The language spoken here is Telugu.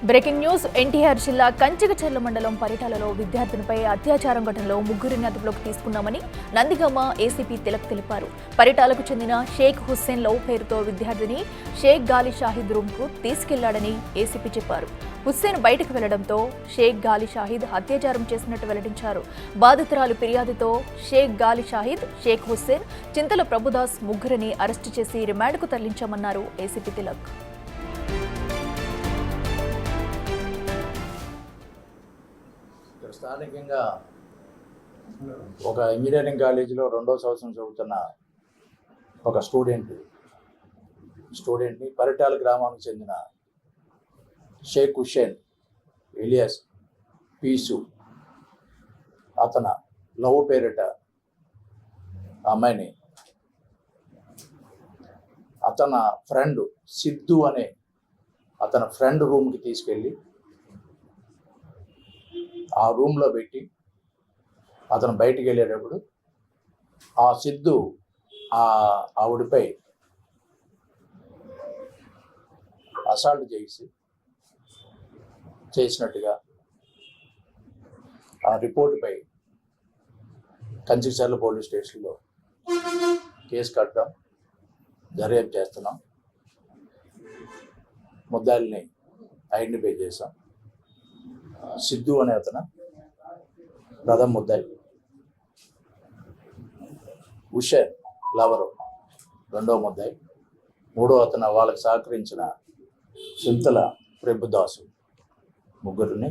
Breaking news. ఎన్టీఆర్ జిల్లా కంచికచర్ల మండలం పరిటాలలో విద్యార్థినిపై అత్యాచారం ఘటనలో ముగ్గురిని అదుపులోకి తీసుకున్నామని నందిగామ ఏసీపీ తిలక్ తెలిపారు. పరిటాలకు చెందిన షేక్ హుస్సేన్ లవ్ పేరుతో విద్యార్థిని షేక్ గాలి షాహిద్ రూమ్కు తీసుకెళ్లాడని ఏసీపీ చెప్పారు. హుస్సేన్ బయటకు వెళ్లడంతో షేక్ గాలి షాహిద్ అత్యాచారం చేసినట్టు వెల్లడించారు. బాధితురాలు ఫిర్యాదుతో షేక్ గాలి షాహిద్, షేక్ హుస్సేన్, చింతల ప్రభుదాస్ ముగ్గురిని అరెస్టు చేసి రిమాండ్కు తరలించామన్నారు ఏసీపీ తిలక్. స్థానికంగా ఒక ఇంజనీరింగ్ కాలేజీలో 2వ సంవత్సరం చదువుతున్న ఒక స్టూడెంట్ని పరిటాల గ్రామానికి చెందిన షేక్ హుస్సేన్ ఎలియాస్ పీసు అతను లవ్ పేరిట అమ్మాయిని అతని ఫ్రెండ్ సిద్ధు అనే అతని ఫ్రెండ్ రూమ్కి తీసుకెళ్ళి ఆ రూమ్లో పెట్టి అతను బయటికి వెళ్ళేటప్పుడు ఆ సిద్ధు ఆవిడపై అసాల్ట్ చేసినట్టుగా ఆ రిపోర్టుపై కంచికచర్ల పోలీస్ స్టేషన్లో కేసు కట్టడం దర్యాప్తు చేస్తున్నాం. ముద్దాయిల్ని ఐడెంటిఫై చేశాం. సిద్ధు అనే అతను ప్రథమ ముద్దాయి, హుస్సేన్ లవరు రెండవ ముద్దాయి, మూడో అతను వాళ్ళకి సహకరించిన చింతల ప్రభుదాసు ముగ్గురిని